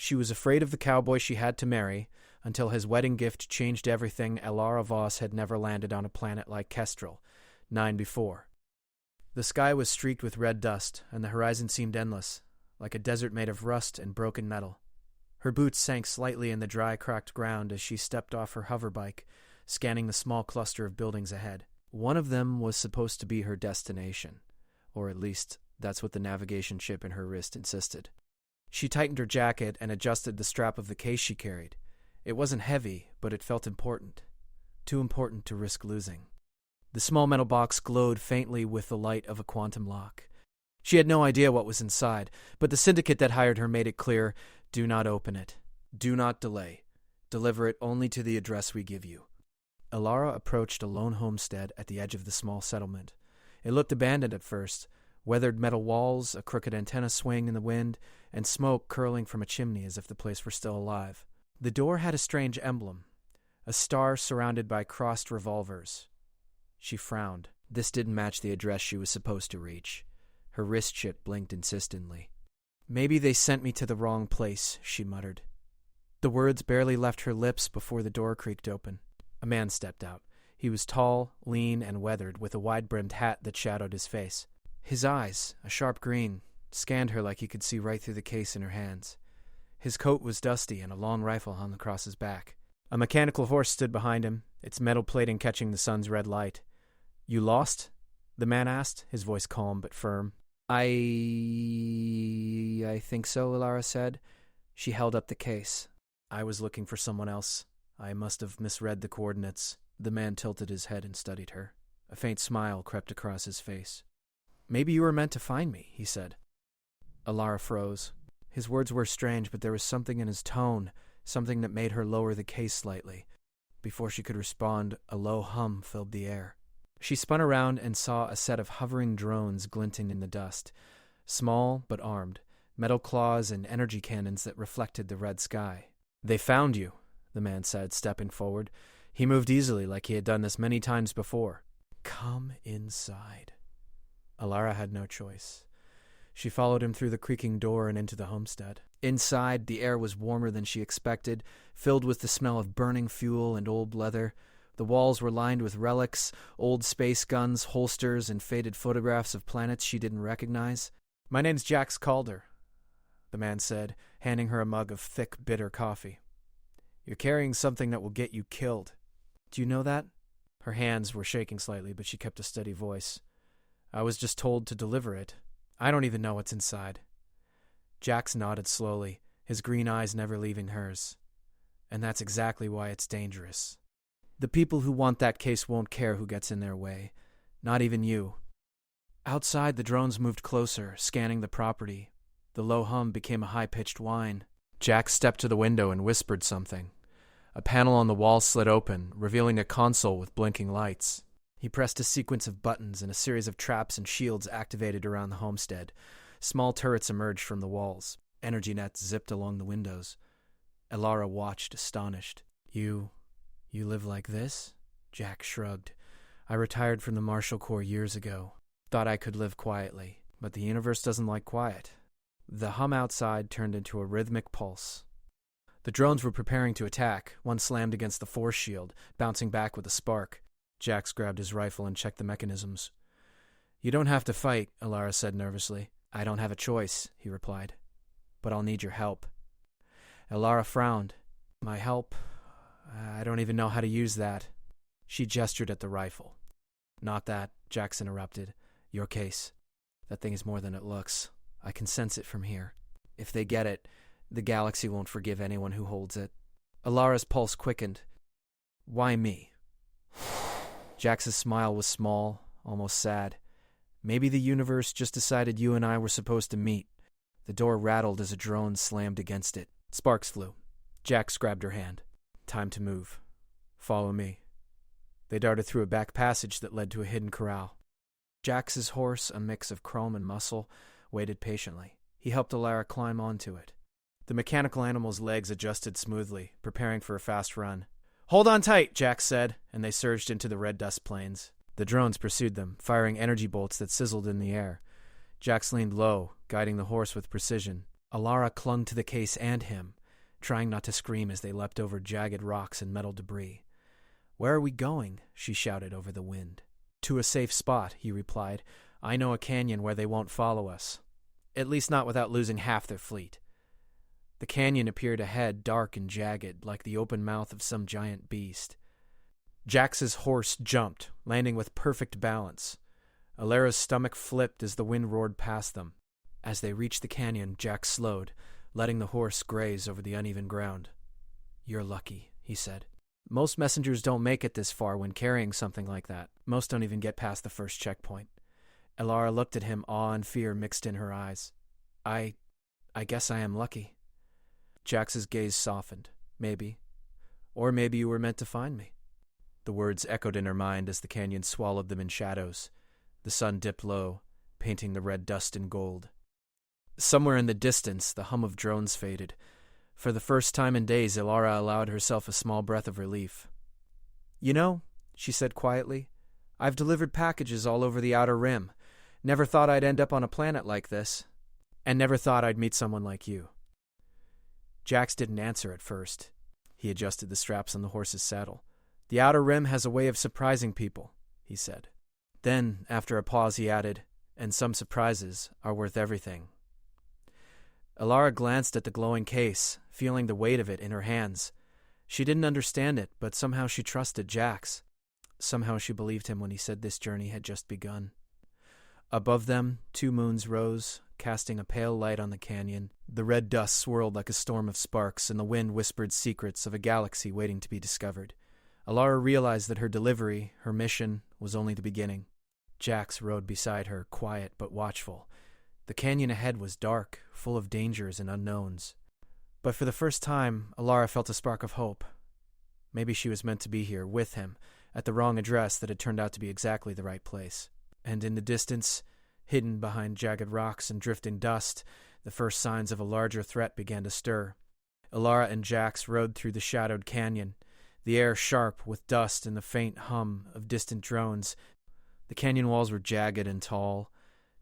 She was afraid of the cowboy she had to marry, until his wedding gift changed everything. Elara Voss had never landed on a planet like Kestrel, 9 before. The sky was streaked with red dust, and the horizon seemed endless, like a desert made of rust and broken metal. Her boots sank slightly in the dry, cracked ground as she stepped off her hoverbike, scanning the small cluster of buildings ahead. One of them was supposed to be her destination, or at least that's what the navigation chip in her wrist insisted. She tightened her jacket and adjusted the strap of the case she carried. It wasn't heavy, but it felt important. Too important to risk losing. The small metal box glowed faintly with the light of a quantum lock. She had no idea what was inside, but the syndicate that hired her made it clear, do not open it. Do not delay. Deliver it only to the address we give you. Elara approached a lone homestead at the edge of the small settlement. It looked abandoned at first, weathered metal walls, a crooked antenna swaying in the wind, and smoke curling from a chimney as if the place were still alive. The door had a strange emblem, a star surrounded by crossed revolvers. She frowned. This didn't match the address she was supposed to reach. Her wrist chip blinked insistently. Maybe they sent me to the wrong place, she muttered. The words barely left her lips before the door creaked open. A man stepped out. He was tall, lean, and weathered, with a wide-brimmed hat that shadowed his face. His eyes, a sharp green, scanned her like he could see right through the case in her hands. His coat was dusty, and a long rifle hung across his back. A mechanical horse stood behind him, its metal plating catching the sun's red light. "You lost?" the man asked, his voice calm but firm. I think so," Elara said. She held up the case. "I was looking for someone else. I must have misread the coordinates." The man tilted his head and studied her. A faint smile crept across his face. "Maybe you were meant to find me," he said. Elara froze. His words were strange, but there was something in his tone, something that made her lower the case slightly. Before she could respond, a low hum filled the air. She spun around and saw a set of hovering drones glinting in the dust, small but armed, metal claws and energy cannons that reflected the red sky. "They found you," the man said, stepping forward. He moved easily, like he had done this many times before. "Come inside." Elara had no choice. She followed him through the creaking door and into the homestead. Inside, the air was warmer than she expected, filled with the smell of burning fuel and old leather. The walls were lined with relics, old space guns, holsters, and faded photographs of planets she didn't recognize. "My name's Jax Calder," the man said, handing her a mug of thick, bitter coffee. "You're carrying something that will get you killed." "Do you know that?" Her hands were shaking slightly, but she kept a steady voice. "I was just told to deliver it. I don't even know what's inside." Jax nodded slowly, his green eyes never leaving hers. "And that's exactly why it's dangerous. The people who want that case won't care who gets in their way. Not even you." Outside, the drones moved closer, scanning the property. The low hum became a high-pitched whine. Jax stepped to the window and whispered something. A panel on the wall slid open, revealing a console with blinking lights. He pressed a sequence of buttons, and a series of traps and shields activated around the homestead. Small turrets emerged from the walls. Energy nets zipped along the windows. Elara watched, astonished. You live like this?" Jack shrugged. "I retired from the Marshal Corps years ago. Thought I could live quietly, but the universe doesn't like quiet." The hum outside turned into a rhythmic pulse. The drones were preparing to attack. One slammed against the force shield, bouncing back with a spark. Jax grabbed his rifle and checked the mechanisms. "You don't have to fight," Elara said nervously. "I don't have a choice," he replied. "But I'll need your help." Elara frowned. "My help? I don't even know how to use that." She gestured at the rifle. "Not that," Jax interrupted. "Your case. That thing is more than it looks. I can sense it from here. If they get it, the galaxy won't forgive anyone who holds it." Alara's pulse quickened. "Why me?" Jax's smile was small, almost sad. "Maybe the universe just decided you and I were supposed to meet." The door rattled as a drone slammed against it. Sparks flew. Jax grabbed her hand. "Time to move. Follow me." They darted through a back passage that led to a hidden corral. Jax's horse, a mix of chrome and muscle, waited patiently. He helped Elara climb onto it. The mechanical animal's legs adjusted smoothly, preparing for a fast run. "Hold on tight," Jax said, and they surged into the red dust plains. The drones pursued them, firing energy bolts that sizzled in the air. Jax leaned low, guiding the horse with precision. Alara clung to the case and him, trying not to scream as they leapt over jagged rocks and metal debris. "Where are we going?" she shouted over the wind. "To a safe spot," he replied. "I know a canyon where they won't follow us. At least not without losing half their fleet." The canyon appeared ahead, dark and jagged, like the open mouth of some giant beast. Jax's horse jumped, landing with perfect balance. Alara's stomach flipped as the wind roared past them. As they reached the canyon, Jax slowed, letting the horse graze over the uneven ground. "You're lucky," he said. "Most messengers don't make it this far when carrying something like that. Most don't even get past the first checkpoint." Alara looked at him, awe and fear mixed in her eyes. I guess I am lucky." Jax's gaze softened. "Maybe. Or maybe you were meant to find me." The words echoed in her mind as the canyon swallowed them in shadows. The sun dipped low, painting the red dust in gold. Somewhere in the distance, the hum of drones faded. For the first time in days, Alara allowed herself a small breath of relief. "You know," she said quietly, "I've delivered packages all over the Outer Rim. Never thought I'd end up on a planet like this. And never thought I'd meet someone like you." Jax didn't answer at first. He adjusted the straps on the horse's saddle. "The Outer Rim has a way of surprising people," he said. Then, after a pause, he added, "And some surprises are worth everything." Alara glanced at the glowing case, feeling the weight of it in her hands. She didn't understand it, but somehow she trusted Jax. Somehow she believed him when he said this journey had just begun. Above them, 2 moons rose, casting a pale light on the canyon. The red dust swirled like a storm of sparks, and the wind whispered secrets of a galaxy waiting to be discovered. Alara realized that her delivery, her mission, was only the beginning. Jax rode beside her, quiet but watchful. The canyon ahead was dark, full of dangers and unknowns. But for the first time, Alara felt a spark of hope. Maybe she was meant to be here, with him, at the wrong address that had turned out to be exactly the right place. And in the distance, hidden behind jagged rocks and drifting dust, the first signs of a larger threat began to stir. Alara and Jax rode through the shadowed canyon, the air sharp with dust and the faint hum of distant drones. The canyon walls were jagged and tall,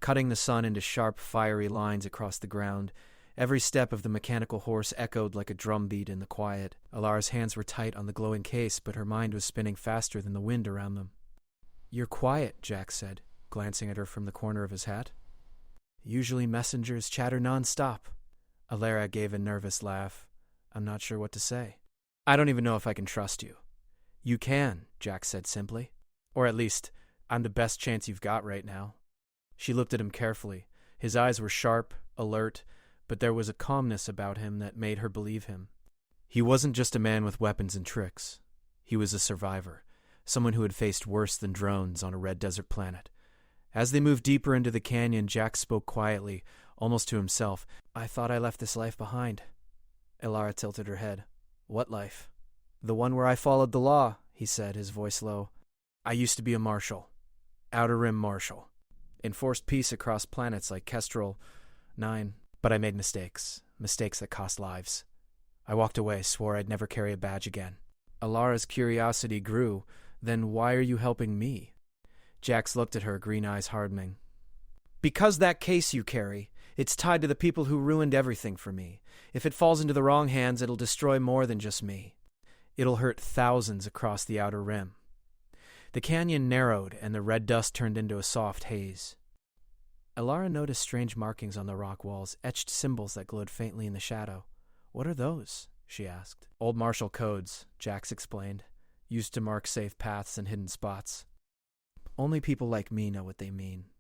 cutting the sun into sharp, fiery lines across the ground. Every step of the mechanical horse echoed like a drumbeat in the quiet. Alara's hands were tight on the glowing case, but her mind was spinning faster than the wind around them. "You're quiet," Jax said, glancing at her from the corner of his hat. "Usually messengers chatter non-stop." Alara gave a nervous laugh. "I'm not sure what to say. I don't even know if I can trust you." "You can," Jax said simply. "Or at least, I'm the best chance you've got right now." She looked at him carefully. His eyes were sharp, alert, but there was a calmness about him that made her believe him. He wasn't just a man with weapons and tricks. He was a survivor, someone who had faced worse than drones on a red desert planet. As they moved deeper into the canyon, Jax spoke quietly, almost to himself. "I thought I left this life behind." Alara tilted her head. "What life?" "The one where I followed the law," he said, his voice low. "I used to be a marshal. Outer Rim marshal. Enforced peace across planets like Kestrel 9. But I made mistakes. Mistakes that cost lives. I walked away, swore I'd never carry a badge again." Alara's curiosity grew. "Then why are you helping me?" Jax looked at her, green eyes hardening. "Because that case you carry, it's tied to the people who ruined everything for me. If it falls into the wrong hands, it'll destroy more than just me. It'll hurt thousands across the Outer Rim." The canyon narrowed, and the red dust turned into a soft haze. Alara noticed strange markings on the rock walls, etched symbols that glowed faintly in the shadow. "What are those?" she asked. "Old martial codes," Jax explained, "used to mark safe paths and hidden spots. Only people like me know what they mean."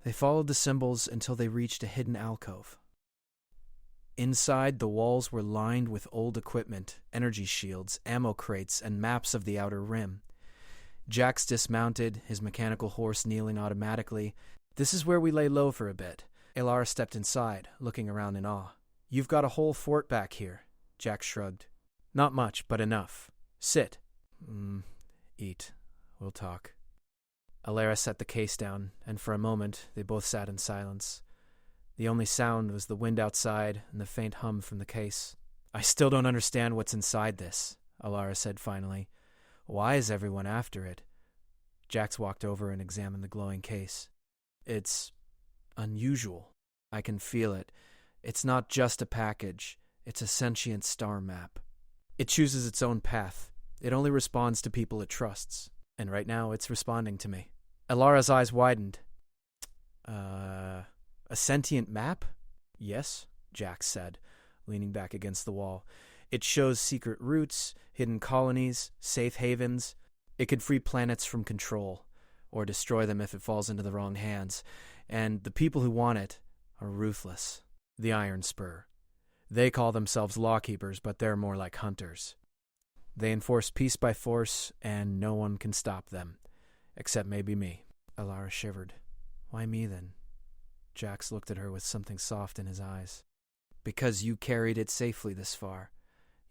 They followed the symbols until they reached a hidden alcove. Inside, the walls were lined with old equipment, energy shields, ammo crates, and maps of the Outer Rim. Jax dismounted, his mechanical horse kneeling automatically. "This is where we lay low for a bit." Alara stepped inside, looking around in awe. "You've got a whole fort back here," Jax shrugged. "Not much, but enough. Sit." Eat. We'll talk." Alara set the case down, and for a moment they both sat in silence. The only sound was the wind outside and the faint hum from the case. "I still don't understand what's inside this," Alara said finally. "Why is everyone after it?" Jax walked over and examined the glowing case. "It's unusual. I can feel it. It's not just a package. It's a sentient star map. It chooses its own path. It only responds to people it trusts. And right now, it's responding to me. Elara's eyes widened. A sentient map? Yes, Jax said, leaning back against the wall. It shows secret routes, hidden colonies, safe havens. It could free planets from control, or destroy them if it falls into the wrong hands. And the people who want it are ruthless. The Iron Spur. They call themselves lawkeepers, but they're more like hunters. They enforce peace by force, and no one can stop them. Except maybe me. Elara shivered. Why me, then? Jax looked at her with something soft in his eyes. Because you carried it safely this far.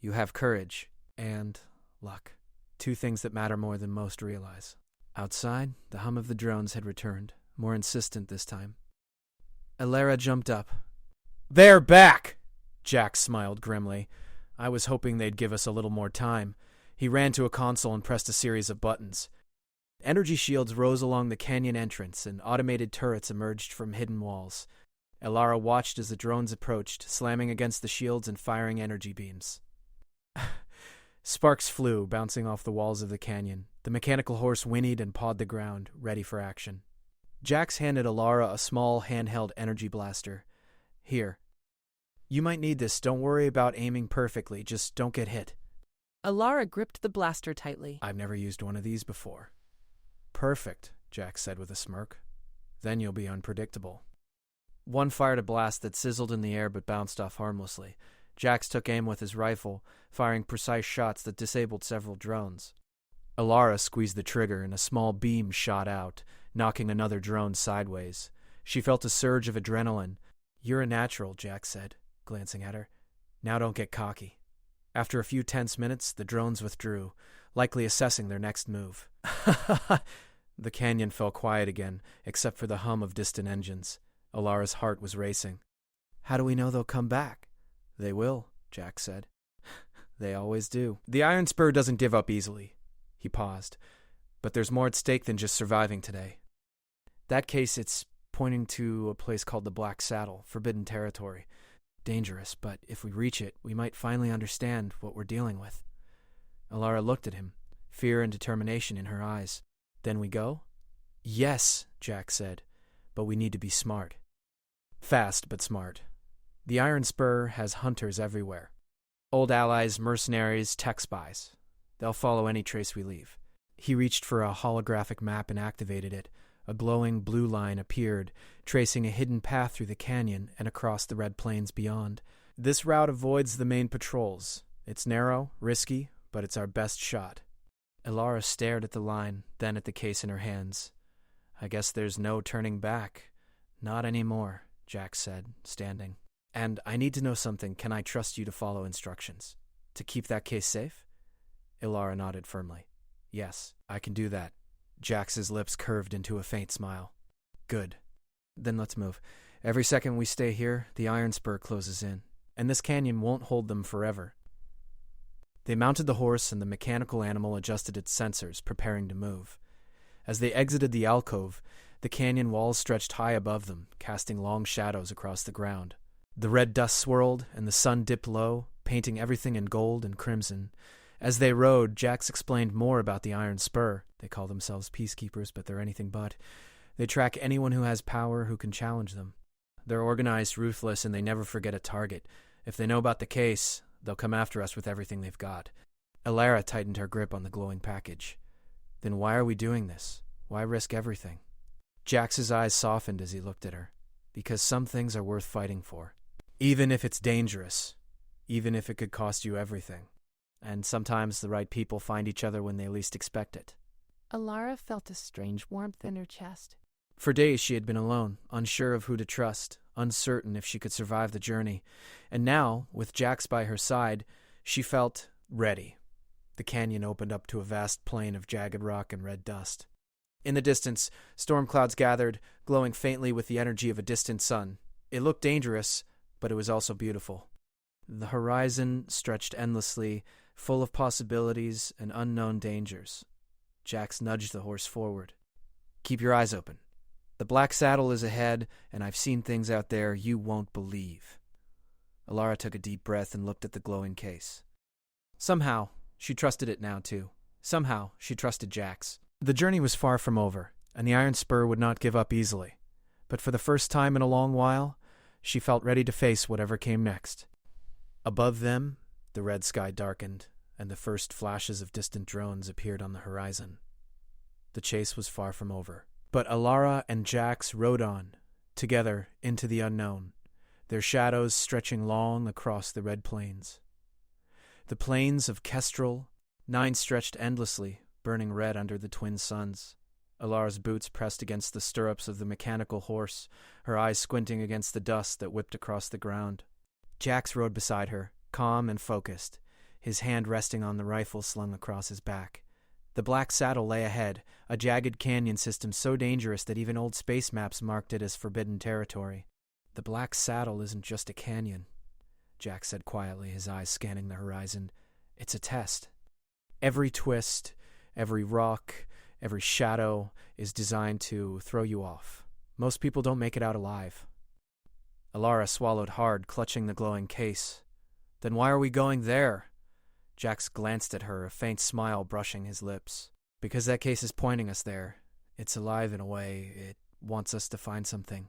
You have courage and luck. 2 things that matter more than most realize. Outside, the hum of the drones had returned, more insistent this time. Elara jumped up. They're back! Jax smiled grimly. I was hoping they'd give us a little more time. He ran to a console and pressed a series of buttons. Energy shields rose along the canyon entrance, and automated turrets emerged from hidden walls. Elara watched as the drones approached, slamming against the shields and firing energy beams. Sparks flew, bouncing off the walls of the canyon. The mechanical horse whinnied and pawed the ground, ready for action. Jax handed Elara a small, handheld energy blaster. Here. You might need this. Don't worry about aiming perfectly. Just don't get hit. Elara gripped the blaster tightly. I've never used one of these before. Perfect, Jax said with a smirk. Then you'll be unpredictable. One fired a blast that sizzled in the air but bounced off harmlessly. Jax took aim with his rifle, firing precise shots that disabled several drones. Elara squeezed the trigger and a small beam shot out, knocking another drone sideways. She felt a surge of adrenaline. You're a natural, Jax said, glancing at her. Now don't get cocky. After a few tense minutes, the drones withdrew, likely assessing their next move. The canyon fell quiet again, except for the hum of distant engines. Elara's heart was racing. How do we know they'll come back? They will, Jax said. They always do. The Iron Spur doesn't give up easily. He paused. But there's more at stake than just surviving today. That case, it's pointing to a place called the Black Saddle, forbidden territory. Dangerous, but if we reach it, we might finally understand what we're dealing with. Elara looked at him, fear and determination in her eyes. Then we go? Yes, Jax said, but we need to be smart. Fast, but smart. The Iron Spur has hunters everywhere. Old allies, mercenaries, tech spies. They'll follow any trace we leave. He reached for a holographic map and activated it. A glowing blue line appeared, tracing a hidden path through the canyon and across the red plains beyond. This route avoids the main patrols. It's narrow, risky, but it's our best shot. Elara stared at the line, then at the case in her hands. I guess there's no turning back. Not anymore, Jax said, standing. And I need to know something. Can I trust you to follow instructions? To keep that case safe? Elara nodded firmly. Yes, I can do that. Jax's lips curved into a faint smile. Good. Then let's move. Every second we stay here, the Iron Spur closes in, and this canyon won't hold them forever. They mounted the horse, and the mechanical animal adjusted its sensors, preparing to move. As they exited the alcove, the canyon walls stretched high above them, casting long shadows across the ground. The red dust swirled, and the sun dipped low, painting everything in gold and crimson. As they rode, Jax explained more about the Iron Spur. They call themselves peacekeepers, but they're anything but. They track anyone who has power who can challenge them. They're organized, ruthless, and they never forget a target. If they know about the case, they'll come after us with everything they've got. Elara tightened her grip on the glowing package. Then why are we doing this? Why risk everything? Jax's eyes softened as he looked at her. Because some things are worth fighting for. Even if it's dangerous. Even if it could cost you everything. And sometimes the right people find each other when they least expect it. Elara felt a strange warmth in her chest. For days she had been alone, unsure of who to trust, uncertain if she could survive the journey. And now, with Jax by her side, she felt ready. The canyon opened up to a vast plain of jagged rock and red dust. In the distance, storm clouds gathered, glowing faintly with the energy of a distant sun. It looked dangerous, but it was also beautiful. The horizon stretched endlessly, full of possibilities and unknown dangers. Jax nudged the horse forward. Keep your eyes open. The Black Saddle is ahead, and I've seen things out there you won't believe. Alara took a deep breath and looked at the glowing case. Somehow, she trusted it now, too. Somehow, she trusted Jax. The journey was far from over, and the iron spur would not give up easily. But for the first time in a long while, she felt ready to face whatever came next. Above them, the red sky darkened, and the first flashes of distant drones appeared on the horizon. The chase was far from over. But Alara and Jax rode on, together into the unknown, their shadows stretching long across the red plains. The plains of Kestrel, 9 stretched endlessly, burning red under the twin suns. Alara's boots pressed against the stirrups of the mechanical horse, her eyes squinting against the dust that whipped across the ground. Jax rode beside her, calm and focused, his hand resting on the rifle slung across his back. The black saddle lay ahead, a jagged canyon system so dangerous that even old space maps marked it as forbidden territory. The black saddle isn't just a canyon, Jack said quietly, his eyes scanning the horizon. It's a test. Every twist, every rock, every shadow is designed to throw you off. Most people don't make it out alive. Alara swallowed hard, clutching the glowing case. Then why are we going there? Jax glanced at her, a faint smile brushing his lips. Because that case is pointing us there. It's alive in a way. It wants us to find something.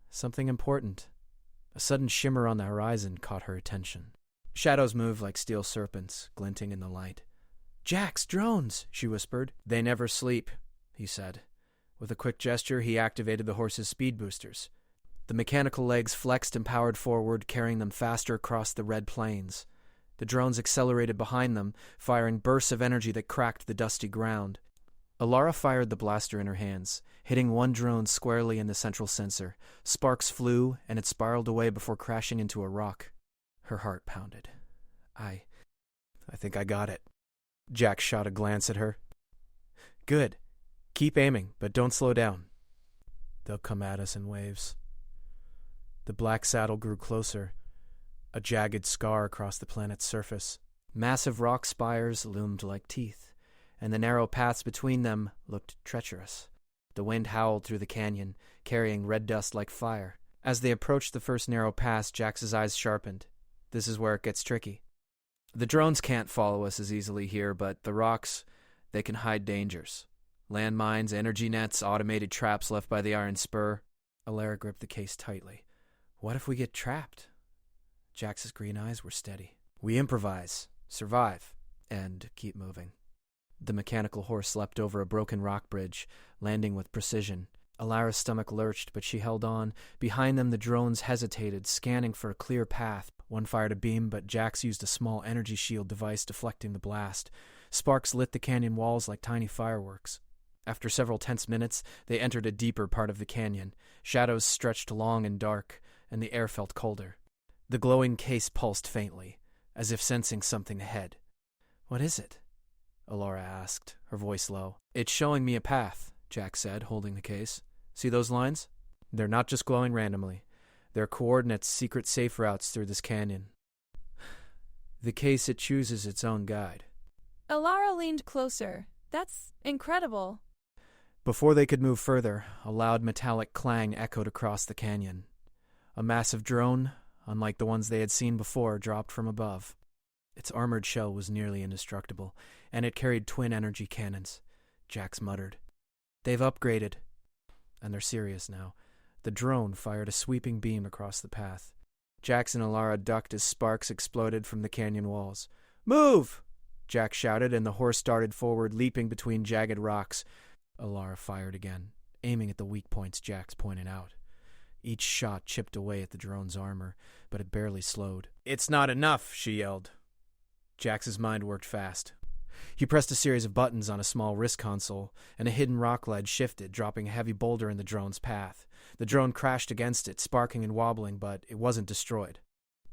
Something important. A sudden shimmer on the horizon caught her attention. Shadows moved like steel serpents, glinting in the light. Jax, drones, she whispered. They never sleep, he said. With a quick gesture, he activated the horse's speed boosters. The mechanical legs flexed and powered forward, carrying them faster across the red plains. The drones accelerated behind them, firing bursts of energy that cracked the dusty ground. Alara fired the blaster in her hands, hitting one drone squarely in the central sensor. Sparks flew, and it spiraled away before crashing into a rock. Her heart pounded. I think I got it. Jack shot a glance at her. Good. Keep aiming, but don't slow down. They'll come at us in waves. The black saddle grew closer, a jagged scar across the planet's surface. Massive rock spires loomed like teeth, and the narrow paths between them looked treacherous. The wind howled through the canyon, carrying red dust like fire. As they approached the first narrow pass, Jax's eyes sharpened. This is where it gets tricky. The drones can't follow us as easily here, but the rocks, they can hide dangers. Landmines, energy nets, automated traps left by the iron spur. Alara gripped the case tightly. What if we get trapped? Jax's green eyes were steady. We improvise, survive, and keep moving. The mechanical horse leapt over a broken rock bridge, landing with precision. Alara's stomach lurched, but she held on. Behind them, the drones hesitated, scanning for a clear path. One fired a beam, but Jax used a small energy shield device deflecting the blast. Sparks lit the canyon walls like tiny fireworks. After several tense minutes, they entered a deeper part of the canyon. Shadows stretched long and dark, and the air felt colder. The glowing case pulsed faintly, as if sensing something ahead. What is it? Alara asked, her voice low. It's showing me a path, Jax said, holding the case. See those lines? They're not just glowing randomly. They're coordinates, secret safe routes through this canyon. The case, it chooses its own guide. Alara leaned closer. That's incredible. Before they could move further, a loud metallic clang echoed across the canyon. A massive drone, unlike the ones they had seen before, dropped from above. Its armored shell was nearly indestructible, and it carried twin energy cannons. Jax muttered. They've upgraded. And they're serious now. The drone fired a sweeping beam across the path. Jax and Alara ducked as sparks exploded from the canyon walls. Move! Jax shouted, and the horse darted forward, leaping between jagged rocks. Alara fired again, aiming at the weak points Jax pointed out. Each shot chipped away at the drone's armor, but it barely slowed. It's not enough, she yelled. Jax's mind worked fast. He pressed a series of buttons on a small wrist console, and a hidden rock ledge shifted, dropping a heavy boulder in the drone's path. The drone crashed against it, sparking and wobbling, but it wasn't destroyed.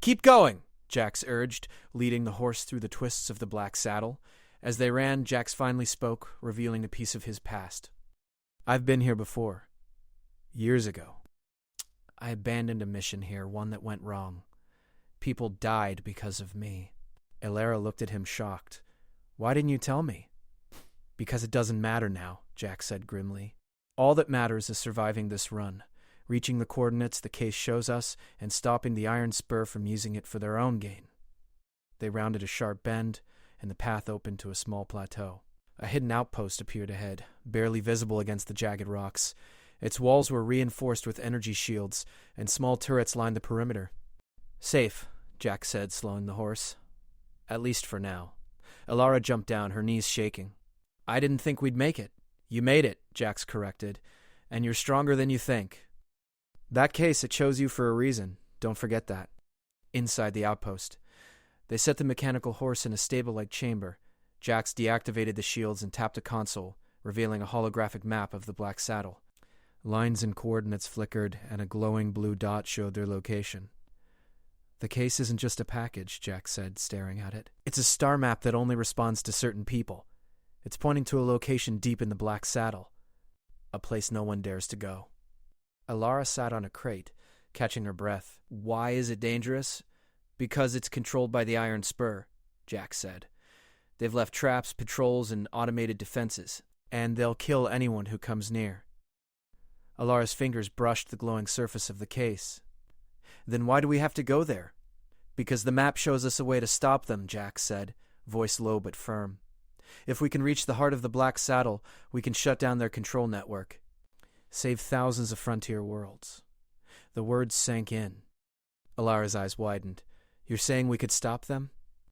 Keep going, Jax urged, leading the horse through the twists of the black saddle. As they ran, Jax finally spoke, revealing a piece of his past. I've been here before. Years ago. I abandoned a mission here, one that went wrong. People died because of me. Alara looked at him shocked. Why didn't you tell me? Because it doesn't matter now, Jax said grimly. All that matters is surviving this run. reaching the coordinates the case shows us and stopping the iron spur from using it for their own gain. They rounded a sharp bend, and the path opened to a small plateau. A hidden outpost appeared ahead, barely visible against the jagged rocks. Its walls were reinforced with energy shields, and small turrets lined the perimeter. "Safe," Jack said, slowing the horse. "At least for now." Alara jumped down, her knees shaking. "I didn't think we'd make it." "You made it," Jax corrected, "and you're stronger than you think. That case, it chose you for a reason. Don't forget that." Inside the outpost, they set the mechanical horse in a stable-like chamber. Jax deactivated the shields and tapped a console, revealing a holographic map of the Black Saddle. Lines and coordinates flickered, and a glowing blue dot showed their location. "The case isn't just a package," Jack said, staring at it. "It's a star map that only responds to certain people. It's pointing to a location deep in the Black Saddle, a place no one dares to go." Alara sat on a crate, catching her breath. "Why is it dangerous?" "Because it's controlled by the Iron Spur," Jack said. "They've left traps, patrols, and automated defenses, and they'll kill anyone who comes near." Alara's fingers brushed the glowing surface of the case. "Then why do we have to go there?" "Because the map shows us a way to stop them," Jack said, voice low but firm. "If we can reach the heart of the Black Saddle, we can shut down their control network. Save thousands of frontier worlds." The words sank in. Alara's eyes widened. "You're saying we could stop them?"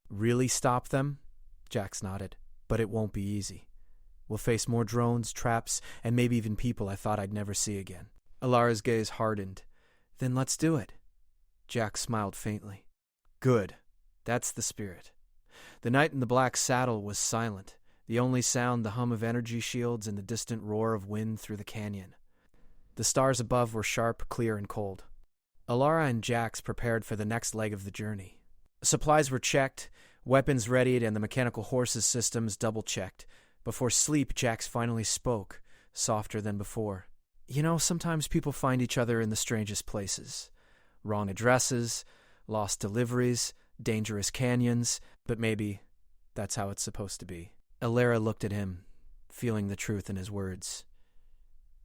"Really stop them?" Jax nodded. "But it won't be easy. We'll face more drones, traps, and maybe even people I thought I'd never see again." Alara's gaze hardened. "Then let's do it." Jack smiled faintly. "Good. That's the spirit." The night in the Black Saddle was silent, the only sound the hum of energy shields and the distant roar of wind through the canyon. The stars above were sharp, clear, and cold. Alara and Jax prepared for the next leg of the journey. Supplies were checked, weapons readied, and the mechanical horses' systems double-checked. Before sleep, Jax finally spoke, softer than before. "You know, sometimes people find each other in the strangest places. Wrong addresses, lost deliveries, dangerous canyons, but maybe that's how it's supposed to be." Alara looked at him, feeling the truth in his words.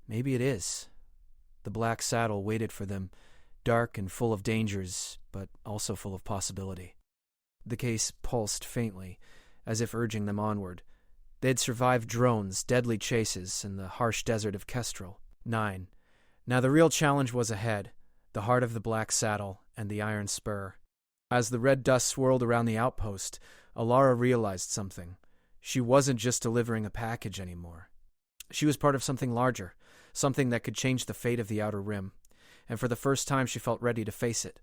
Maybe it is. The Black Saddle waited for them, dark and full of dangers, but also full of possibility. The case pulsed faintly, as if urging them onward. They'd survived drones, deadly chases, and the harsh desert of Kestrel. 9. Now the real challenge was ahead, the heart of the Black Saddle and the Iron Spur. As the red dust swirled around the outpost, Alara realized something. She wasn't just delivering a package anymore. She was part of something larger, something that could change the fate of the Outer Rim, and for the first time she felt ready to face it.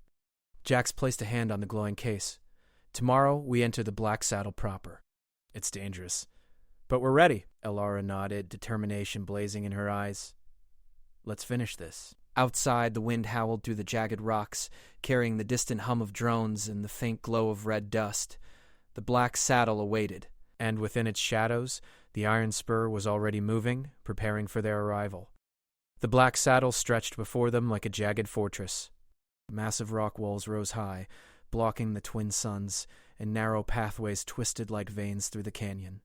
Jax placed a hand on the glowing case. "Tomorrow we enter the Black Saddle proper. It's dangerous, but we're ready." Alara nodded, determination blazing in her eyes. "Let's finish this." Outside, the wind howled through the jagged rocks, carrying the distant hum of drones and the faint glow of red dust. The Black Saddle awaited, and within its shadows, the Iron Spur was already moving, preparing for their arrival. The Black Saddle stretched before them like a jagged fortress. Massive rock walls rose high, blocking the twin suns, and narrow pathways twisted like veins through the canyon.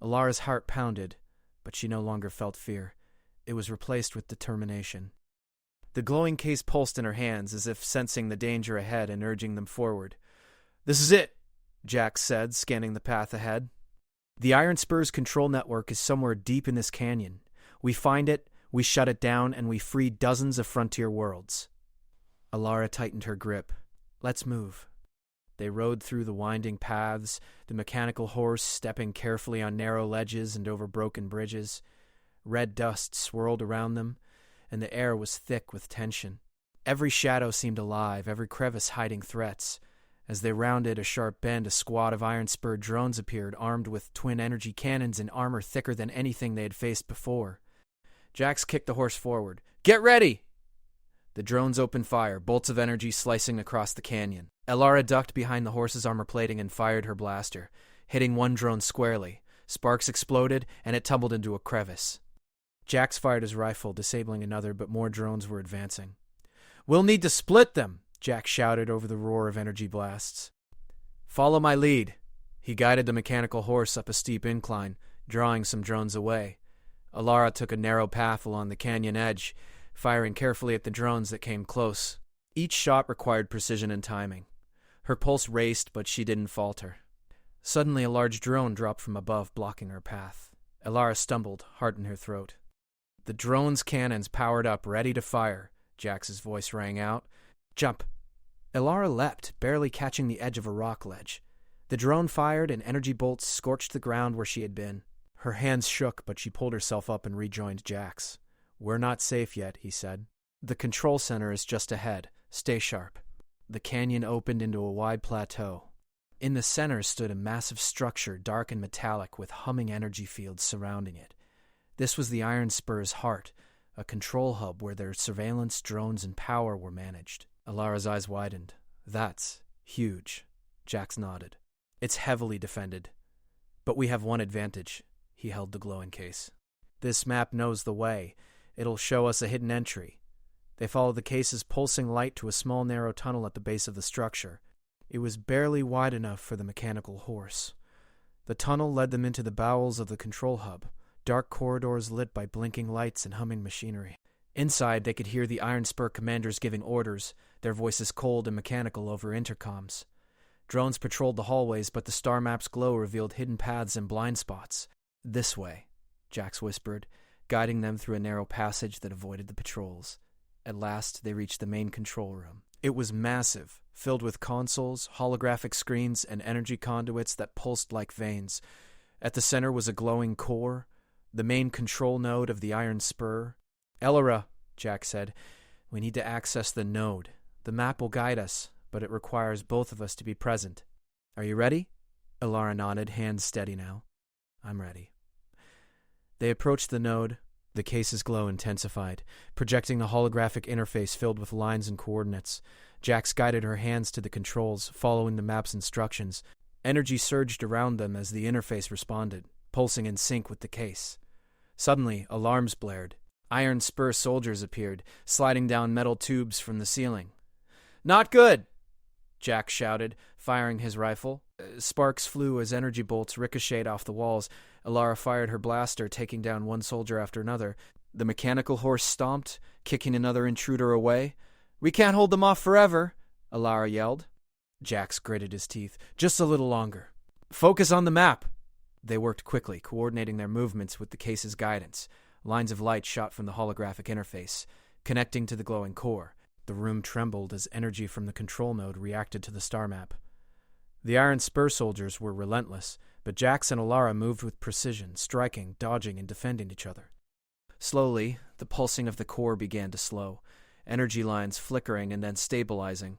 Alara's heart pounded, but she no longer felt fear. It was replaced with determination. The glowing case pulsed in her hands, as if sensing the danger ahead and urging them forward. "This is it," Jack said, scanning the path ahead. "The Iron Spur's control network is somewhere deep in this canyon. We find it, we shut it down, and we free dozens of frontier worlds." Alara tightened her grip. "Let's move." They rode through the winding paths, the mechanical horse stepping carefully on narrow ledges and over broken bridges. Red dust swirled around them, and the air was thick with tension. Every shadow seemed alive, every crevice hiding threats. As they rounded a sharp bend, a squad of iron-spurred drones appeared, armed with twin energy cannons and armor thicker than anything they had faced before. Jax kicked the horse forward. "Get ready!" The drones opened fire, bolts of energy slicing across the canyon. Alara ducked behind the horse's armor plating and fired her blaster, hitting one drone squarely. Sparks exploded, and it tumbled into a crevice. Jax fired his rifle, disabling another, but more drones were advancing. "We'll need to split them!" Jack shouted over the roar of energy blasts. "Follow my lead." He guided the mechanical horse up a steep incline, drawing some drones away. Alara took a narrow path along the canyon edge, firing carefully at the drones that came close. Each shot required precision and timing. Her pulse raced, but she didn't falter. Suddenly, a large drone dropped from above, blocking her path. Elara stumbled, heart in her throat. The drone's cannons powered up, ready to fire. Jax's voice rang out. Jump! Elara leapt, barely catching the edge of a rock ledge. The drone fired, and energy bolts scorched the ground where she had been. Her hands shook, but she pulled herself up and rejoined Jax. "We're not safe yet," he said. "The control center is just ahead. Stay sharp." The canyon opened into a wide plateau. In the center stood a massive structure, dark and metallic, with humming energy fields surrounding it. This was the Iron Spur's heart, a control hub where their surveillance, drones, and power were managed. Alara's eyes widened. "That's huge." Jax nodded. "It's heavily defended. But we have one advantage." He held the glowing case. "This map knows the way. It'll show us a hidden entry." They followed the case's pulsing light to a small narrow tunnel at the base of the structure. It was barely wide enough for the mechanical horse. The tunnel led them into the bowels of the control hub, dark corridors lit by blinking lights and humming machinery. Inside, they could hear the Iron Spur commanders giving orders, their voices cold and mechanical over intercoms. Drones patrolled the hallways, but the star map's glow revealed hidden paths and blind spots. "This way," Jax whispered, guiding them through a narrow passage that avoided the patrols. At last, they reached the main control room. It was massive, filled with consoles, holographic screens, and energy conduits that pulsed like veins. At the center was a glowing core, the main control node of the Iron Spur. "Elara," Jax said, "we need to access the node. The map will guide us, but it requires both of us to be present. Are you ready?" Elara nodded, hands steady now. "I'm ready." They approached the node. The case's glow intensified, projecting a holographic interface filled with lines and coordinates. Jax guided her hands to the controls, following the map's instructions. Energy surged around them as the interface responded, pulsing in sync with the case. Suddenly, alarms blared. Iron Spur soldiers appeared, sliding down metal tubes from the ceiling. "Not good!" Jax shouted, firing his rifle. Sparks flew as energy bolts ricocheted off the walls. Elara fired her blaster, taking down one soldier after another. The mechanical horse stomped, kicking another intruder away. "We can't hold them off forever," Elara yelled. Jax gritted his teeth. "Just a little longer. Focus on the map." They worked quickly, coordinating their movements with the case's guidance. Lines of light shot from the holographic interface, connecting to the glowing core. The room trembled as energy from the control node reacted to the star map. The Iron Spur soldiers were relentless, but Jax and Elara moved with precision, striking, dodging, and defending each other. Slowly, the pulsing of the core began to slow, energy lines flickering and then stabilizing.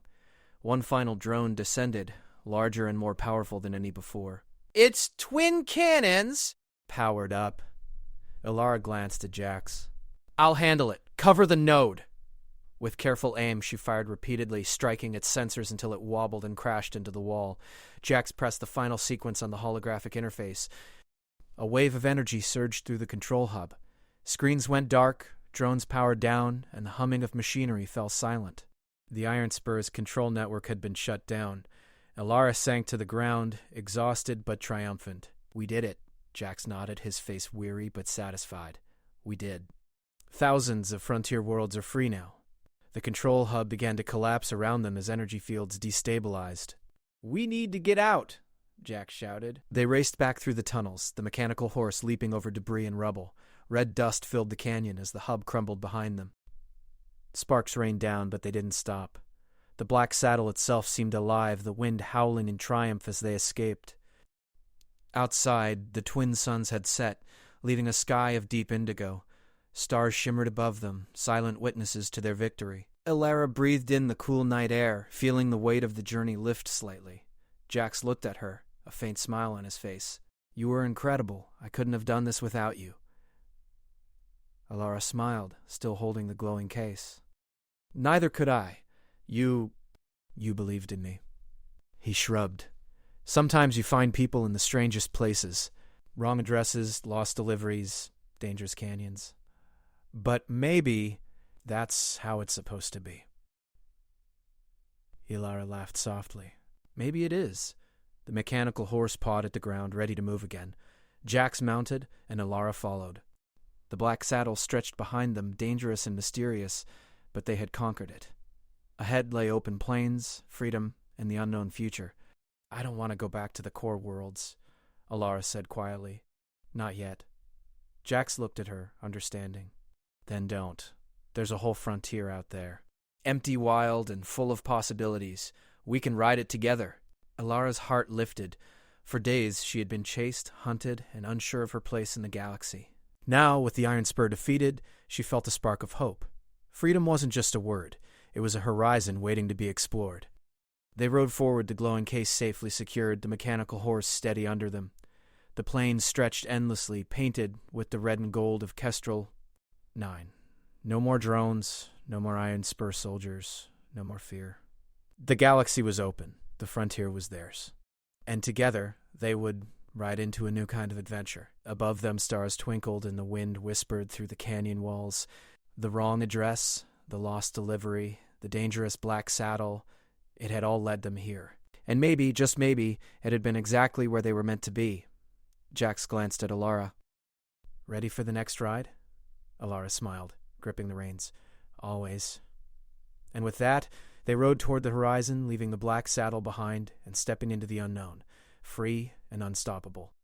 One final drone descended, larger and more powerful than any before. "Its twin cannons!" Powered up. Elara glanced at Jax. "I'll handle it. Cover the node." With careful aim, she fired repeatedly, striking its sensors until it wobbled and crashed into the wall. Jax pressed the final sequence on the holographic interface. A wave of energy surged through the control hub. Screens went dark, drones powered down, and the humming of machinery fell silent. The Iron Spur's control network had been shut down. Elara sank to the ground, exhausted but triumphant. "We did it," Jax nodded, his face weary but satisfied. "We did." Thousands of frontier worlds are free now. The control hub began to collapse around them as energy fields destabilized. "We need to get out," Jax shouted. They raced back through the tunnels, the mechanical horse leaping over debris and rubble. Red dust filled the canyon as the hub crumbled behind them. Sparks rained down, but they didn't stop. The black saddle itself seemed alive, the wind howling in triumph as they escaped. Outside, the twin suns had set, leaving a sky of deep indigo. Stars shimmered above them, silent witnesses to their victory. Elara breathed in the cool night air, feeling the weight of the journey lift slightly. Jax looked at her, a faint smile on his face. "You were incredible. I couldn't have done this without you." Elara smiled, still holding the glowing case. "Neither could I. You believed in me." He shrugged. "Sometimes you find people in the strangest places. Wrong addresses, lost deliveries, dangerous canyons. But maybe that's how it's supposed to be." Elara laughed softly. "Maybe it is." The mechanical horse pawed at the ground, ready to move again. Jax mounted, and Elara followed. The black saddle stretched behind them, dangerous and mysterious, but they had conquered it. Ahead lay open plains, freedom, and the unknown future. "I don't want to go back to the core worlds," Alara said quietly. "Not yet." Jax looked at her, understanding. "Then don't. There's a whole frontier out there. Empty, wild, and full of possibilities. We can ride it together." Alara's heart lifted. For days she had been chased, hunted, and unsure of her place in the galaxy. Now, with the Iron Spur defeated, she felt a spark of hope. Freedom wasn't just a word. It was a horizon waiting to be explored. They rode forward, the glowing case safely secured, the mechanical horse steady under them. The plains stretched endlessly, painted with the red and gold of Kestrel 9. No more drones, no more Iron Spur soldiers, no more fear. The galaxy was open. The frontier was theirs. And together, they would ride into a new kind of adventure. Above them, stars twinkled and the wind whispered through the canyon walls. The wrong address, the lost delivery, the dangerous black saddle, it had all led them here. And maybe, just maybe, it had been exactly where they were meant to be. Jax glanced at Alara. "Ready for the next ride?" Alara smiled, gripping the reins. "Always." And with that, they rode toward the horizon, leaving the black saddle behind and stepping into the unknown, free and unstoppable.